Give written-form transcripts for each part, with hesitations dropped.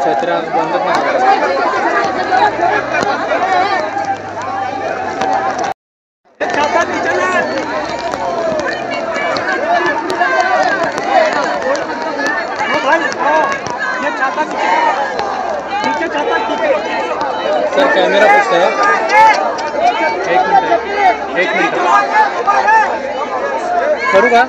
छत्र्या बंद sir camera पुसता है एक मिनट करू का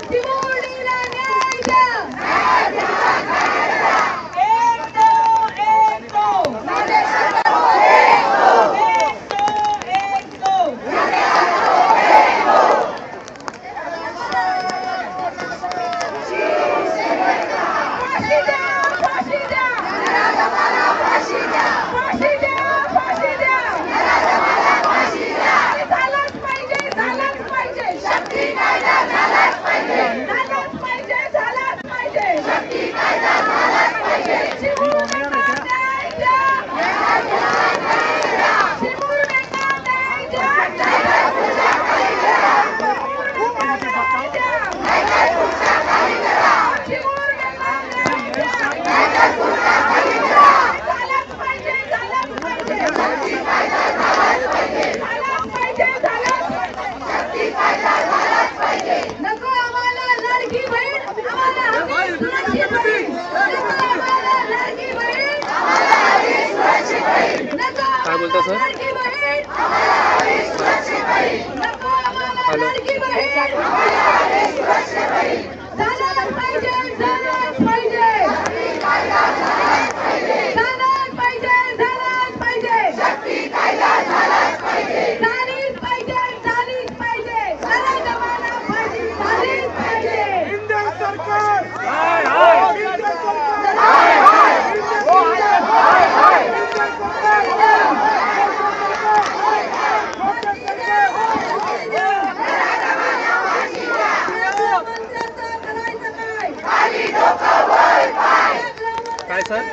चिमुरडीला न्याय द्या. एक दो एक दो फाशी द्या, फाशी द्या, फाशी द्या, फाशी द्या, फाशी द्या. झालंच पाहिजे, झालंच पाहिजे. शक्ती कायदा झालाच पाहिजे, झालाच पाहिजे, झालाच पाहिजे. शक्ती कायदा झालाच पाहिजे. चिमुरड्यांना न्याय द्या. चिमुरड्यांना न्याय द्या. चिमुरड्यांना न्याय द्या. चिमुरड्यांना न्याय द्या. झालाच पाहिजे, झालाच पाहिजे. शक्ती कायदा झालाच पाहिजे, झालाच पाहिजे, झालाच पाहिजे. नको आम्हाला लाडकी बहीण, आम्हाला हवी सुरक्षित बहीण. नको आम्हाला लाडकी बहीण, आम्हाला हवी सुरक्षित बहीण. नको काय बोलता सर? लाडकी बहीण, आम्हाला हवी सुरक्षित बहीण. नको आम्हाला लाडकी बहीण, आम्हाला हवी सुरक्षित बहीण. झालाच पाहिजे, झालाच पाहिजे. झालाच पाहिजे, झालाच पाहिजे. शक्ती कायदा झालाच पाहिजे, झालीच पाहिजे, झालीच पाहिजे. नरेंद्रला फाशी झालीच पाहिजे. इंडियन सरकार हाय हाय, इंडियन सरकार हाय हाय, हाय हाय इंडियन सरकार काय सर?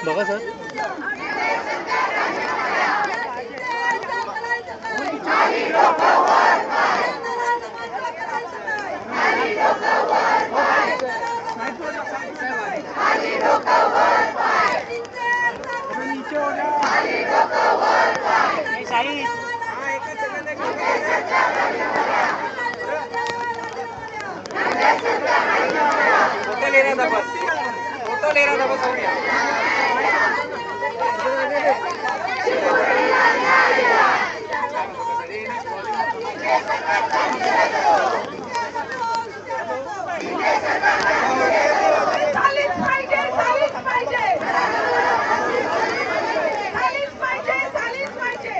बघा सर. फोटो ले रहा था बस हो गया. झालीच पाहिजे, झालीच पाहिजे. झालीच पाहिजे, झालीच पाहिजे.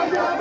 राजीनामा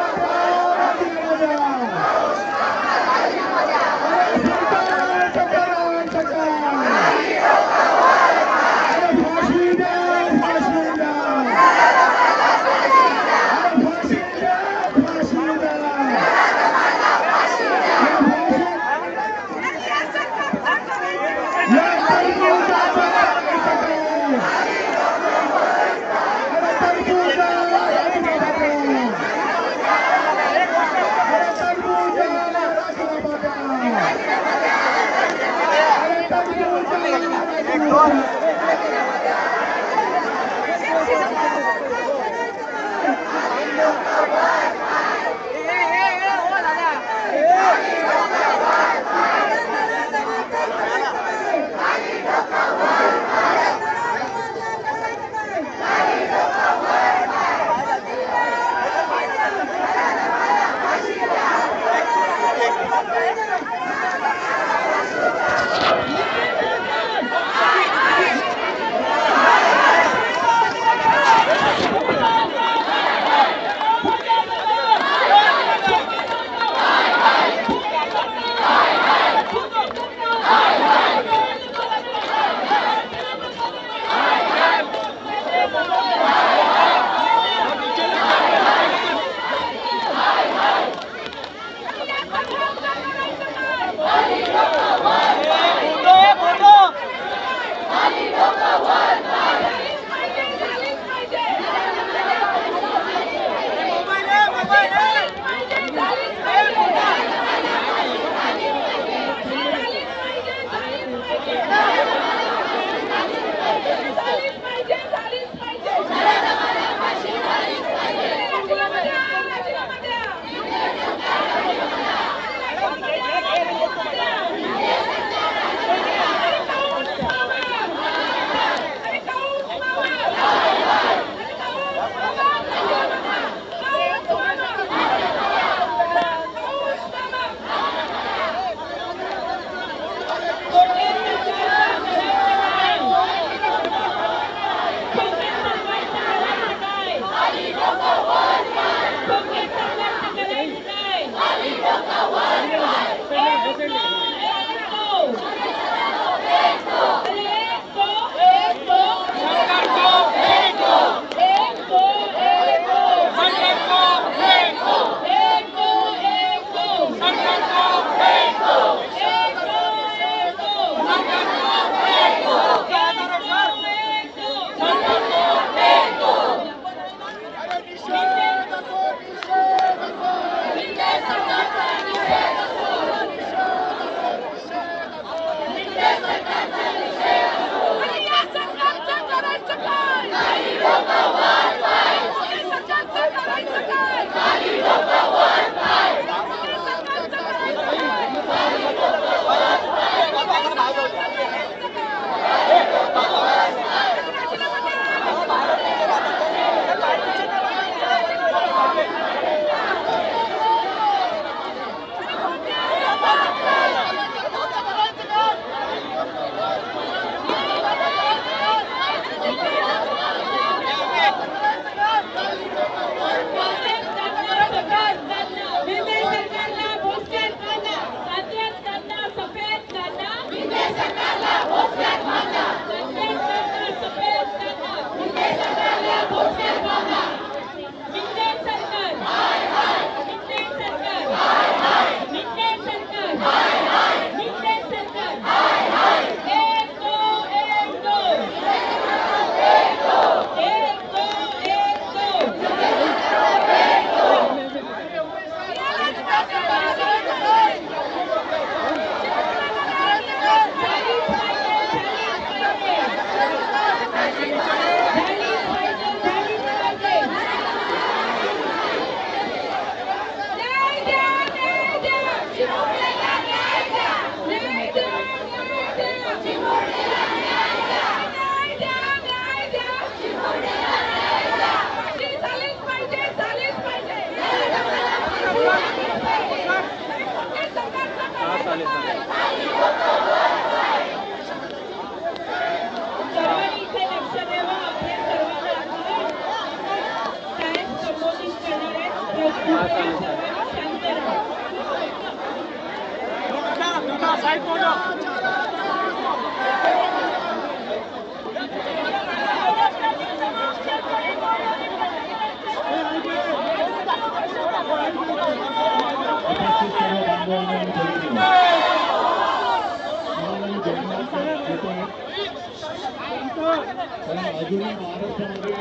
कारण अजूनही महाराष्ट्रामध्ये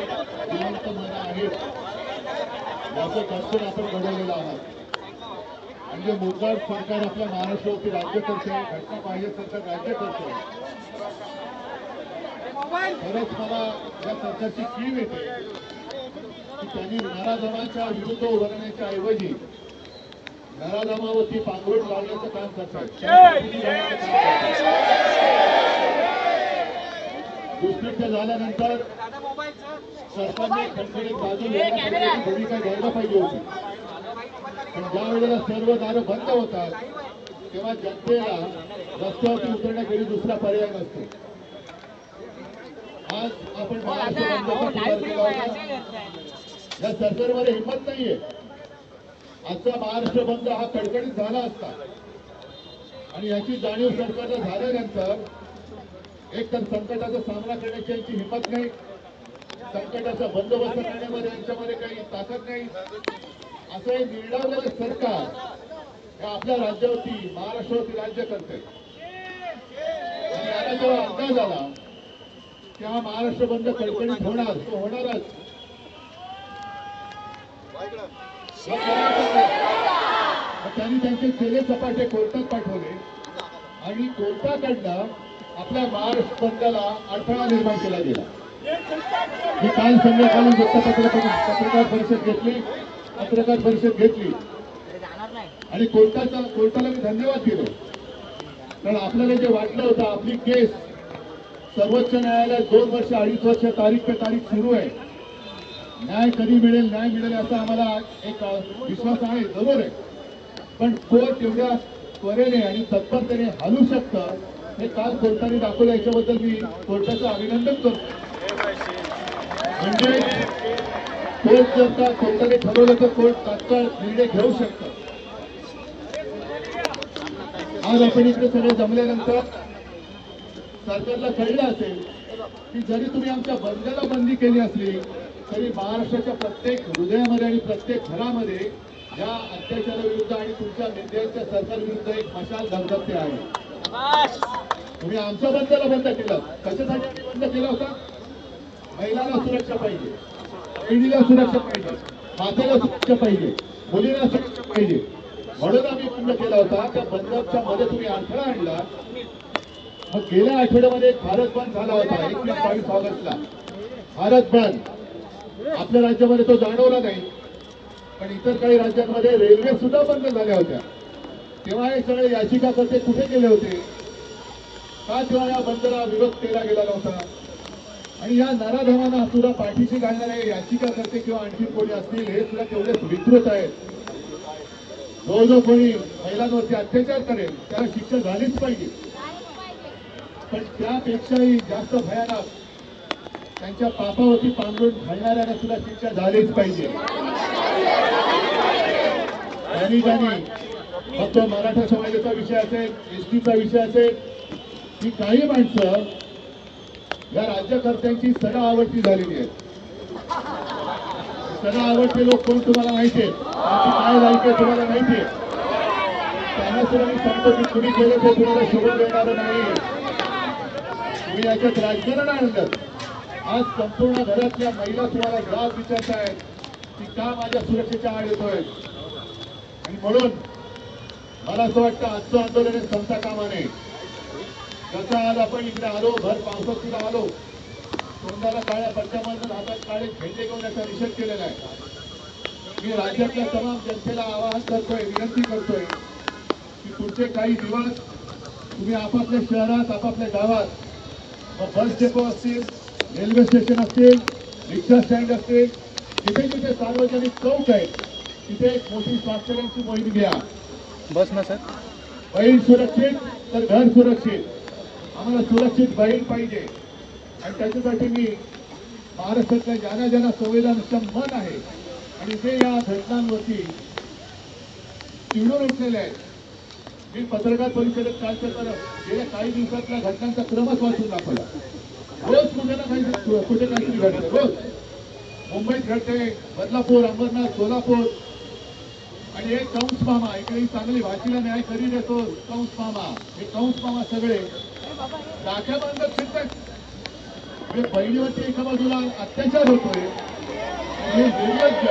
जिवंत मन आहेत याचं दर्शन आपण घडवलेलं आहात. आणि जे मोकाट सरकार आपल्या महाराष्ट्रावरती राज्य करते, घटना पाहिजे सरकार राज्य करते. खरंच मला या सरकारची कीव येते की त्यांनी नराधमांच्या विरुद्ध उभारण्याच्या ऐवजी नराधमावरती पांघरुण लावण्याचं काम करतात. दुष्कृत्य झाल्यानंतर सरकारने खणखणीत बाजू घेण्यासाठी भूमिका घ्यायला पाहिजे होती. पण ज्या वेळेला सर्व दारं बंद होतात तेव्हा जनतेला रस्त्यावरती उतरण्याखेरी दुसरा पर्याय नसतो. आज आपण महाराष्ट्र बंदचा पुकार केला होता. या सरकारमध्ये हिंमत नाहीये. आजचा महाराष्ट्र बंद हा कडकडीत झाला असता आणि याची जाणीव सरकारला झाल्यानंतर एक तर संकटाचा सामना करण्याची यांची हिंमत नाही, संकटाचा बंदोबस्त करण्यामध्ये यांच्यामध्ये काही ताकद नाही. असं हे निर्डावलेलं सरकार हे आपल्या राज्यावरती महाराष्ट्रावरती राज्य करते. आणि याला जेव्हा अंदाज आला की हा महाराष्ट्र बंद कडकडीत होणार, तो होणारच. त्यांनी त्यांचे चेले चपाटे कोर्टात पाठवले आणि कोर्टाकडनं आपल्या महाराष्ट्र बंदला अडथळा निर्माण केला गेला. मी काल संध्याकाळी पत्रकार परिषद घेतली आणि कोर्टाला मी धन्यवाद दिलो. कारण आपल्याला जे वाटलं होतं आपली केस सर्वोच्च न्यायालयात 2 वर्ष 2.5 वर्ष तारीख पे तारीख सुरू आहे, न्याय कधी मिळेल असा आम्हाला एक विश्वास आहे, जरूर आहे. पण कोर्ट एवढ्या त्वरेने आणि तत्परतेने हलू शकतं हे काल कोर्टाने दाखवलं. याच्याबद्दल मी कोर्टाचं अभिनंदन करतो. म्हणजे कोर्ट जर का कोर्टाने ठरवलं तर कोर्ट तात्काळ निर्णय घेऊ शकतं. आज आपण इकडे सगळे जमल्यानंतर सरकारला कळलं असेल की जरी तुम्ही आमच्या बंदला बंदी केली असली तरी महाराष्ट्राच्या प्रत्येक हृदयामध्ये आणि प्रत्येक घरामध्ये या अत्याचाराविरुद्ध आणि तुमच्या नेत्यांच्या सरकारविरुद्ध एक मशाल धगधगते आहे. तुम्ही आमच्या बंदला बंद केलं. कशासाठी बंद केला होता? महिलांना सुरक्षा पाहिजे, पिढीला सुरक्षा पाहिजे, मातेला सुरक्षा पाहिजे, मुलीला सुरक्षा पाहिजे म्हणून आम्ही बंद केला होता. त्या बंदच्या मध्ये तुम्ही अडथळा आणला. मग गेल्या आठवड्यामध्ये एक भारत बंद झाला होता 21-22 ऑगस्टला. भारत बंद आपल्या राज्यामध्ये तो जाणवला नाही, पण इतर काही राज्यांमध्ये रेल्वे सुद्धा बंद झाल्या होत्या. तेव्हा हे सगळे याचिकाकर्ते कुठे गेले होते? का तेव्हा या बंदला विरोध केला गेला नव्हता? आणि या नराधमांना सुद्धा पाठीशी घालणारे याचिकाकर्ते किंवा आणखी कोणी असतील हे सुद्धा तेवढेच विकृत आहेत. जो कोणी महिलांवरती अत्याचार करेल त्याला शिक्षा झालीच पाहिजे. पण त्यापेक्षाही जास्त भयानक त्यांच्या पापावरती पांघरून घालणाऱ्यांना सुद्धा शिक्षा झालीच पाहिजे. ज्यांनी फक्त मराठा समाजाचा विषय असेल, एसटीचा विषय असेल, ही काही माणसं या राज्यकर्त्यांची सदा आवडती झालेली आहेत. सदा आवडते लोक कोण तुम्हाला माहिती आहे, त्यांची काय लायकी आहे तुम्हाला माहिती आहे. त्यांना सुद्धा मी सांगतो की तुम्ही केलं ते तुम्हाला शोभून देणार नाही. तुम्ही याच्यात राजकारण आणलं. आज संपूर्ण घरातल्या महिला तुम्हाला जाब विचारतायत की का माझ्या सुरक्षेच्या आड येतोय. आणि म्हणून मला असं वाटतं आजचं आंदोलन हे संपता कामा नये. जसं आज आपण इकडे आलो, भर पावसात सुद्धा आलो, तोंडाला काळ्या पट्ट्यामधून हातात काळे झेंडे घेऊन याचा निषेध केलेला आहे. मी राज्यातल्या तमाम जनतेला आवाहन करतोय, विनंती करतोय की पुढचे काही दिवस तुम्ही आपापल्या शहरात, आपापल्या गावात, बस डेपो असतील, रेल्वे स्टेशन असतील, रिक्षा स्टँड असतील, जिथे जिथे सार्वजनिक चौक आहेत तिथे एक मोठी स्वाक्षऱ्यांची मोहीम घ्या. बस ना सर. बहीण सुरक्षित तर घर सुरक्षित. आम्हाला सुरक्षित बहीण पाहिजे आणि त्याच्यासाठी मी महाराष्ट्रातल्या ज्यांना संवेदनक्षम मन आहे आणि ते या घटनांवरती चिडून उठलेले आहेत. मी पत्रकार परिषदेत काल करताना गेल्या काही दिवसातल्या घटनांचा क्रमच वाचून दाखवला. रोज कुठे ना काही कुठे काहीतरी घडतं. रोज मुंबईत घडते, बदलापूर, अंबरनाथ, सोलापूर. आणि एक कंस मामा, इकडे चांगली भाषेला न्याय करी देतो कंस मामा, हे कंस मामा सगळे राख्या बांधत फिरतात. म्हणजे बहिणीवरती एका बाजूला अत्याचार होतोय आणि हे निर्लज्ज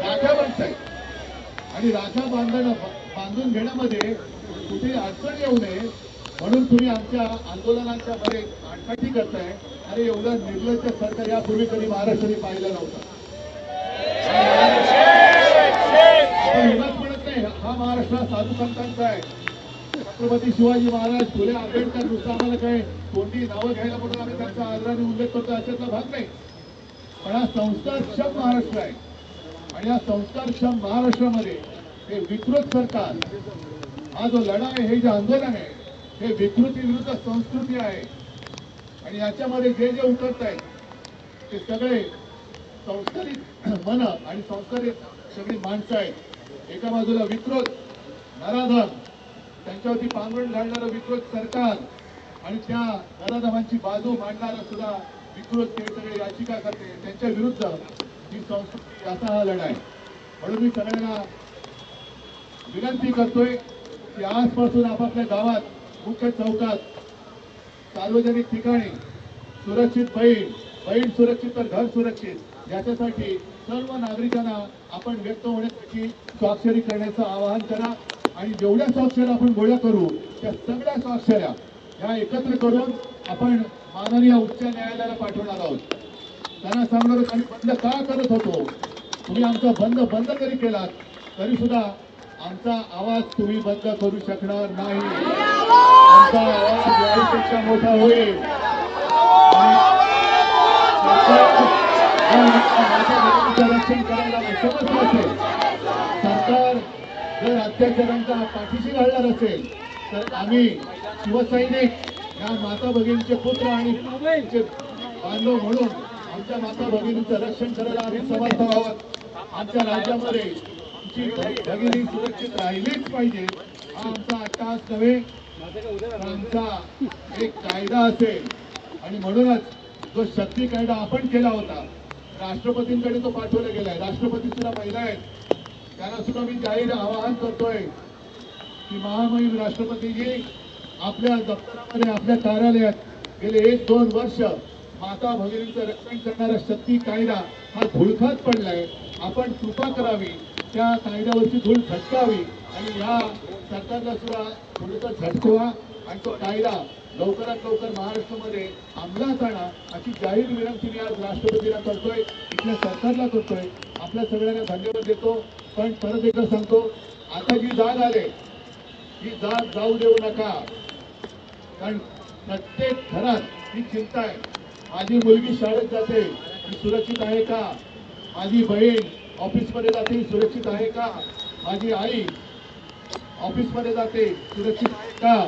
राख्या बांधतायत. आणि राख्या बांधून घेण्यामध्ये कुठे अडचण येऊ नये म्हणून तुम्ही आमच्या आंदोलनांच्या मध्ये आडकाठी करताय. अरे एवढं निर्लज्ज सरकार यापूर्वी कधी महाराष्ट्राने पाहिलं नव्हतं. आपण एवढंच म्हणत नाही, हा महाराष्ट्र साधू संतांचा आहे. छत्रपती शिवाजी महाराज, फुले आंबेडकर, नुसतं आम्हाला काय कोणती नावं घ्यायला म्हणून आम्ही त्यांचा आदराने उल्लेख करतो अशातला भाग नाही. पण हा संस्कारक्षम महाराष्ट्र आहे. आणि या संस्कारक्षम महाराष्ट्रामध्ये हे विकृत सरकार, हा जो लढा आहे, हे जे आंदोलन आहे, हे विकृती विरुद्ध संस्कृती आहे. आणि याच्यामध्ये जे जे उतरत आहेत ते सगळे संस्कारित मन आणि संस्कारित सगळी माणसं आहेत. एका बाजूला विकृत नराधम, त्यांच्यावरती पांघरुण घालणारं विकृत सरकार आणि त्या नराधमांची बाजू मांडणारा सुद्धा विकृत हे सगळे याचिका करते. त्यांच्या विरुद्ध ही संस्कृती, असा हा लढा आहे. म्हणून मी सगळ्यांना विनंती करतोय की आजपासून आपापल्या गावात, मुख्य चौकात, सार्वजनिक ठिकाणी सुरक्षित बहीण सुरक्षित तर घर सुरक्षित याच्यासाठी सर्व नागरिकांना आपण व्यक्त होण्यासाठी स्वाक्षरी करण्याचं आवाहन करा. आणि जेवढ्या स्वाक्षऱ्या आपण गोळा करू त्या सगळ्या स्वाक्षऱ्या ह्या एकत्र करून आपण माननीय उच्च न्यायालयाला पाठवणार आहोत. त्यांना सांगणार आहोत आम्ही बंद का करत होतो, तुम्ही आमचा बंद जरी केलात तरी सुद्धा आमचा आवाज तुम्ही बंद करू शकणार नाही. आमचा आवाज यापेक्षा मोठा होईल. रक्षण करायला समर्थ असेल, सरकार जर अत्याचारांचा पाठीशी घालणार असेल तर आम्ही शिवसैनिक या माता भगिनीचे पुत्र आणि बांधव म्हणून आमच्या माता भगिनीचं रक्षण करायला आम्ही समर्थ आहोत. आमच्या राज्यामध्ये भगिनी सुरक्षित राहिलीच पाहिजे, हा आमचा अट्टहास नव्हे, आमचा एक कायदा असेल. आणि म्हणूनच जो शक्ती कायदा आपण केला होता, राष्ट्रपतींकडे तो पाठवला गेलाय. राष्ट्रपती सुद्धा महिला आहेत, त्यांना सुद्धा मी जाहीर आवाहन करतोय की महामहिम राष्ट्रपतीजी, आपल्या दप्तरामध्ये, आपल्या कार्यालयात गेले 1-2 वर्ष माता भगिनींचं रक्षण करणारा शक्ती कायदा हा धुळखात पडलाय. आपण कृपा करावी, त्या कायद्यावरची धूळ झटकावी आणि या सरकारला सुद्धा थोडंसं झटकवा आणि तो कायदा लवकरात लवकर महाराष्ट्रामध्ये अंमलात आणा अशी जाहीर विनंती मी आज राष्ट्रपतींना करतोय, इथल्या सरकारला करतोय. आपल्या सगळ्यांना धन्यवाद देतो. पण परत एकदा सांगतो, आता जी जाग आले ही जाग जाऊ देऊ नका. कारण प्रत्येक घरात ही चिंता आहे, माझी मुलगी शाळेत जाते, ही सुरक्षित आहे का, माझी बहीण ऑफिसमध्ये जाते, सुरक्षित आहे का, माझी आई ऑफिसमध्ये जाते, सुरक्षित आहे का.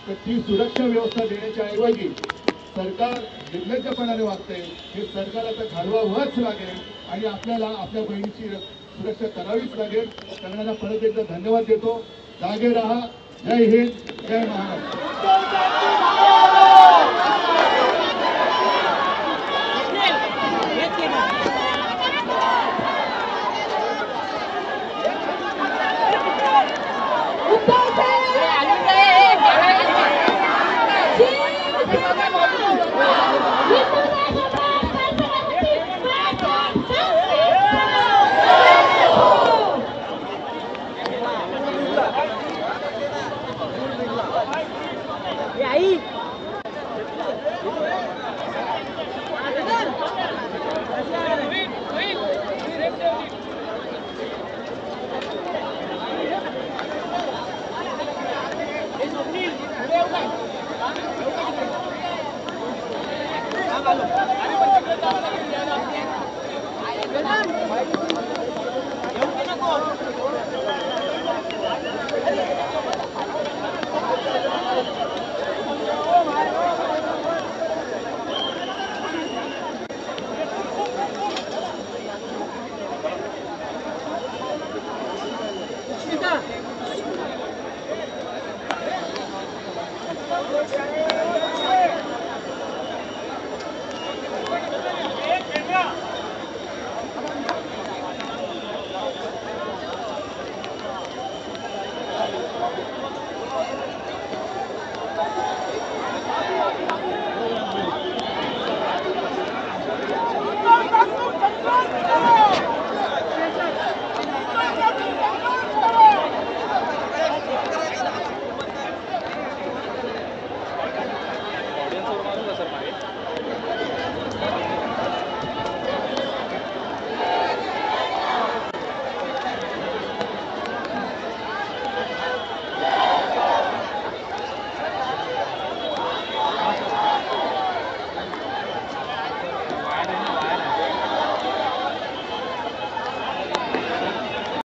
तर ती सुरक्षा व्यवस्था देण्याच्या ऐवजी सरकार निर्लज्जपणाने वागते. हे सरकार आता घालवावंच लागेल आणि आपल्याला आपल्या बहिणीची सुरक्षा करावीच लागेल. सगळ्यांना परत एकदा धन्यवाद देतो. जागे रहा. जय हिंद, जय महाराष्ट्र. उद्धव